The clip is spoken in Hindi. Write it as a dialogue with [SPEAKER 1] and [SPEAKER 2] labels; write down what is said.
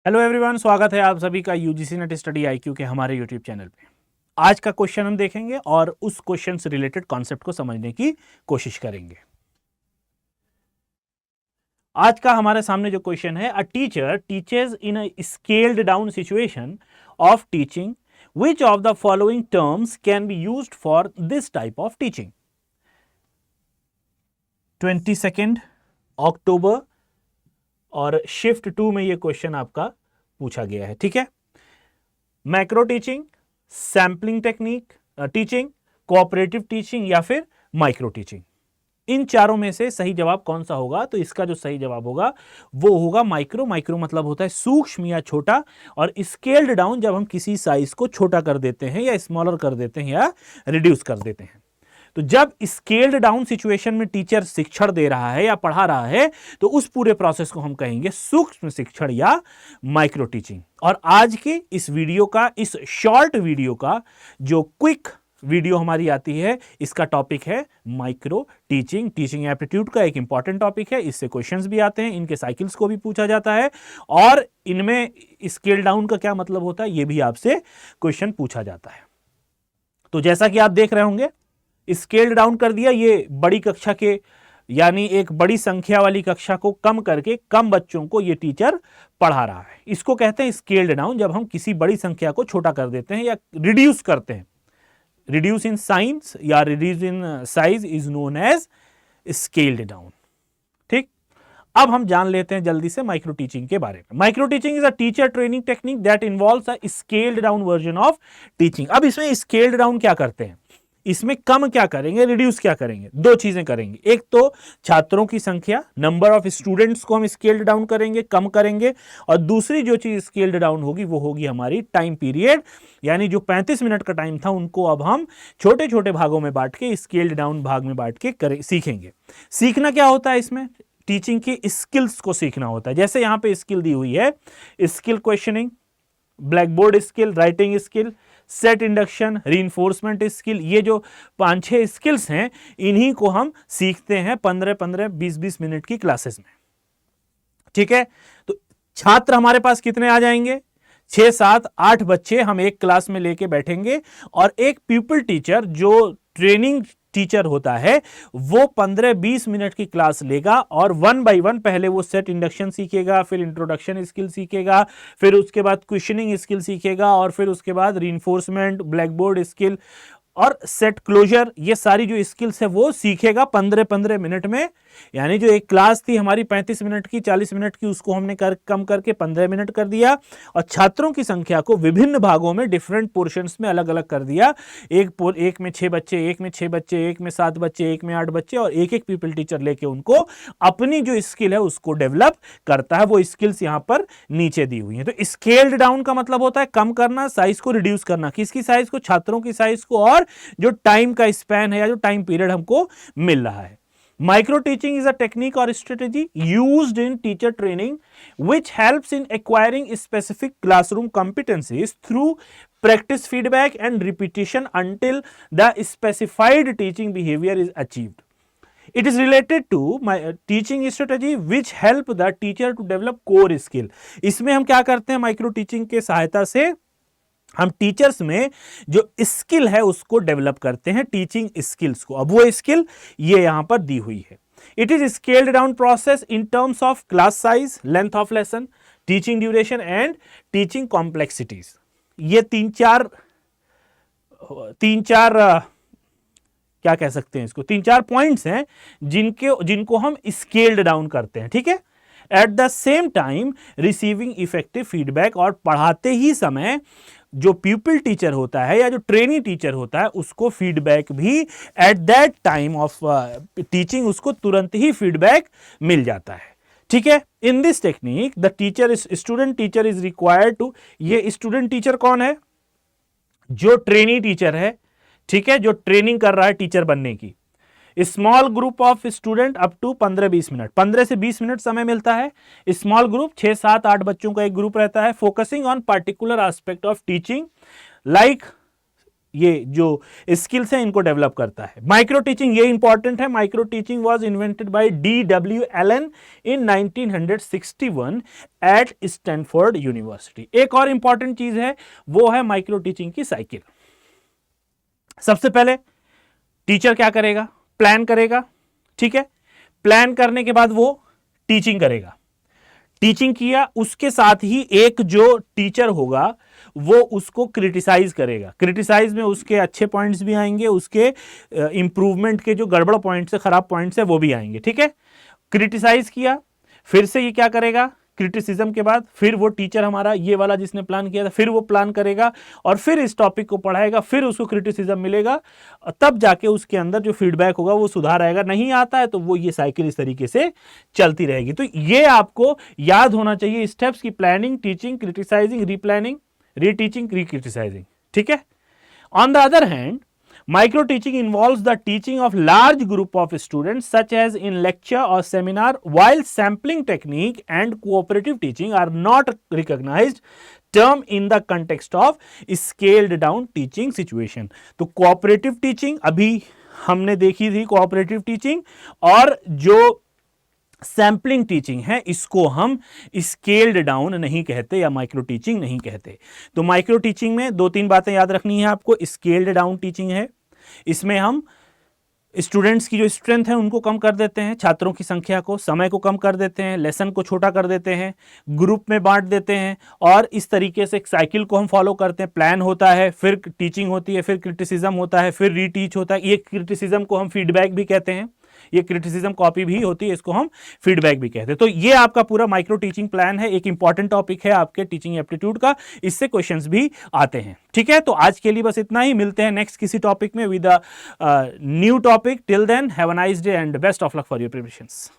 [SPEAKER 1] हेलो एवरीवन, स्वागत है आप सभी का यूजीसी नेट स्टडी आईक्यू के हमारे यूट्यूब चैनल पे। आज का क्वेश्चन हम देखेंगे और उस क्वेश्चन से रिलेटेड कॉन्सेप्ट को समझने की कोशिश करेंगे। आज का हमारे सामने जो क्वेश्चन है, a teacher teachers in a scaled down situation of teaching, which of the following terms can be used for this type of teaching. 22 अक्टूबर और शिफ्ट 2 में ये क्वेश्चन आपका पूछा गया है। ठीक है, macro teaching, sampling technique teaching, cooperative teaching या फिर माइक्रो टीचिंग। इन चारों में से सही जवाब कौन सा होगा? तो इसका जो सही जवाब होगा वो होगा माइक्रो। माइक्रो मतलब होता है सूक्ष्म या छोटा, और स्केल्ड डाउन जब हम किसी साइज को छोटा कर देते हैं या स्मॉलर कर देते हैं या रिड्यूस कर देते हैं। तो जब स्केल्ड डाउन सिचुएशन में टीचर शिक्षण दे रहा है या पढ़ा रहा है तो उस पूरे प्रोसेस को हम कहेंगे सूक्ष्म शिक्षण या माइक्रो टीचिंग। और आज के इस वीडियो का, इस शॉर्ट वीडियो का जो क्विक वीडियो हमारी आती है, इसका टॉपिक है माइक्रो टीचिंग। टीचिंग एप्टीट्यूड का एक इंपॉर्टेंट टॉपिक है, इससे क्वेश्चंस भी आते हैं, इनके साइकिल्स को भी पूछा जाता है और इनमें स्केल डाउन का क्या मतलब होता है ये भी आपसे क्वेश्चन पूछा जाता है। तो जैसा कि आप देख रहे होंगे, स्केल डाउन कर दिया, ये बड़ी कक्षा के यानी एक बड़ी संख्या वाली कक्षा को कम करके कम बच्चों को ये टीचर पढ़ा रहा है। इसको कहते हैं स्केल्ड डाउन, जब हम किसी बड़ी संख्या को छोटा कर देते हैं या रिड्यूस करते हैं। रिड्यूस इन साइंस या reduce in size is known as scaled down. ठीक, अब हम जान लेते हैं जल्दी से माइक्रो टीचिंग के बारे में। Micro teaching is a teacher training technique that involves a scaled down version of teaching. अब इसमें स्केल्ड डाउन क्या करते हैं, इसमें कम क्या करेंगे, रिड्यूस क्या करेंगे? दो चीजें करेंगे। एक तो छात्रों की संख्या, नंबर ऑफ स्टूडेंट्स को हम स्केल्ड डाउन करेंगे, कम करेंगे। और दूसरी जो चीज स्केल्ड डाउन होगी वो होगी हमारी टाइम पीरियड, यानी जो 35 मिनट का टाइम था उनको अब हम छोटे छोटे भागों में बांट के, स्केल्ड डाउन भाग में बांट के सीखेंगे। सीखना क्या होता है इसमें? टीचिंग की स्किल्स को सीखना होता है। जैसे यहां पे स्किल दी हुई है, skill questioning, black board skill, writing skill, set induction, reinforcement skill. ये जो 5-6 स्किल्स हैं, इन्हीं को हम सीखते हैं 15-15, 20-20 मिनट की क्लासेस में। ठीक है, तो छात्र हमारे पास कितने आ जाएंगे? 6, 7, 8 बच्चे हम एक क्लास में लेके बैठेंगे और एक पीपल टीचर जो ट्रेनिंग टीचर होता है वो 15-20 मिनट की क्लास लेगा और 1 बाय 1 पहले वो सेट इंडक्शन सीखेगा, फिर इंट्रोडक्शन स्किल सीखेगा, फिर उसके बाद क्वेश्चनिंग स्किल सीखेगा और फिर उसके बाद रीइंफोर्समेंट, ब्लैक बोर्ड स्किल और सेट क्लोजर, ये सारी जो स्किल्स है वो सीखेगा 15-15 मिनट में। यानी जो एक क्लास थी हमारी 35 मिनट की, 40 मिनट की, उसको हमने कम करके 15 मिनट कर दिया और छात्रों की संख्या को विभिन्न भागों में, डिफरेंट पोर्शंस में अलग अलग कर दिया। एक में 6 बच्चे, एक में 6 बच्चे, एक में 7 बच्चे, एक में 8 बच्चे, और एक एक पीपल टीचर लेके उनको अपनी जो स्किल है उसको डेवलप करता है। वो स्किल्स यहां पर नीचे दी हुई है। तो स्केल्ड डाउन का मतलब होता है कम करना, साइज को रिड्यूस करना। किसकी साइज को? छात्रों की साइज को, और जो टाइम का स्पैन है या जो टाइम पीरियड हमको मिल रहा है। Micro teaching is a technique or strategy used in teacher training which helps in acquiring specific classroom competencies through practice, feedback and repetition until the specified teaching behavior is achieved. It is related to my teaching strategy which help the teacher to develop core skill. इसमें हम क्या करते हैं? माइक्रो टीचिंग के सहायता से हम टीचर्स में जो स्किल है उसको डेवलप करते हैं, टीचिंग स्किल्स को। अब वो स्किल ये यहां पर दी हुई है। It is scaled down process in terms of class size, length of lesson, teaching duration and teaching complexities. ये तीन चार क्या कह सकते हैं इसको, 3-4 पॉइंट्स हैं जिनको हम स्केल्ड डाउन करते हैं। ठीक है, at the same time receiving effective feedback, और पढ़ाते ही समय जो पीपल टीचर होता है या जो ट्रेनी टीचर होता है उसको फीडबैक भी at that time of teaching, उसको तुरंत ही फीडबैक मिल जाता है। ठीक है, in this technique the teacher student teacher is required to, ये स्टूडेंट टीचर कौन है? जो ट्रेनी टीचर है। ठीक है, जो ट्रेनिंग कर रहा है टीचर बनने की। Small group of student up to 15-20 minute, 15 से 20 मिनट समय मिलता है। स्मॉल ग्रुप 6, 7, 8 बच्चों का एक ग्रुप रहता है। Focusing on particular aspect of teaching like, ये जो स्किल्स हैं इनको डेवलप करता है। माइक्रो टीचिंग, ये इंपॉर्टेंट है, micro teaching was invented by D.W. Allen in 1961 at Stanford university. एक और इंपॉर्टेंट चीज है, वो है माइक्रो टीचिंग की साइकिल। सबसे पहले टीचर क्या करेगा, प्लान करेगा, ठीक है। प्लान करने के बाद वो टीचिंग करेगा, टीचिंग किया, उसके साथ ही एक जो टीचर होगा वो उसको क्रिटिसाइज करेगा। क्रिटिसाइज में उसके अच्छे पॉइंट्स भी आएंगे, उसके इंप्रूवमेंट के जो गड़बड़ पॉइंट्स है, खराब पॉइंट्स है, वो भी आएंगे, ठीक है। क्रिटिसाइज किया, फिर से ये क्या करेगा, क्रिटिसिज्म के बाद फिर वो टीचर हमारा ये वाला जिसने प्लान किया था, फिर वो प्लान करेगा और फिर इस टॉपिक को पढ़ाएगा, फिर उसको क्रिटिसिज्म मिलेगा, तब जाके उसके अंदर जो फीडबैक होगा वो सुधार आएगा। नहीं आता है तो वो ये साइकिल इस तरीके से चलती रहेगी। तो ये आपको याद होना चाहिए स्टेप्स की, प्लानिंग, टीचिंग, क्रिटिसाइजिंग, रीप्लानिंग, रीटीचिंग, रीक्रिटिसाइजिंग, ठीक है। On the other hand, micro teaching involves the teaching of large group of students such as in lecture or seminar, while sampling technique and cooperative teaching are not recognized term in the context of scaled down teaching situation। तो cooperative teaching अभी हमने देखी थी, cooperative teaching, और जो सैम्पलिंग टीचिंग है इसको हम स्केल्ड डाउन नहीं कहते या माइक्रो टीचिंग नहीं कहते। तो माइक्रो टीचिंग में दो तीन बातें याद रखनी है आपको। स्केल्ड डाउन टीचिंग है, इसमें हम स्टूडेंट्स की जो स्ट्रेंथ है उनको कम कर देते हैं, छात्रों की संख्या को, समय को कम कर देते हैं, लेसन को छोटा कर देते हैं, ग्रुप में बांट देते हैं, और इस तरीके से एक साइकिल को हम फॉलो करते हैं। प्लान होता है, फिर टीचिंग होती है, फिर क्रिटिसिज्म होता है, फिर रीटीच होता है। ये क्रिटिसिज्म को हम फीडबैक भी कहते हैं, ये क्रिटिसिज्म कॉपी भी होती है, इसको हम फीडबैक भी कहते हैं। तो ये आपका पूरा माइक्रो टीचिंग प्लान है, एक इंपॉर्टेंट टॉपिक है आपके टीचिंग एप्टीट्यूड का, इससे क्वेश्चंस भी आते हैं, ठीक है। तो आज के लिए बस इतना ही, मिलते हैं नेक्स्ट किसी टॉपिक में with a new topic. Till then have a nice day and best of luck for your preparations.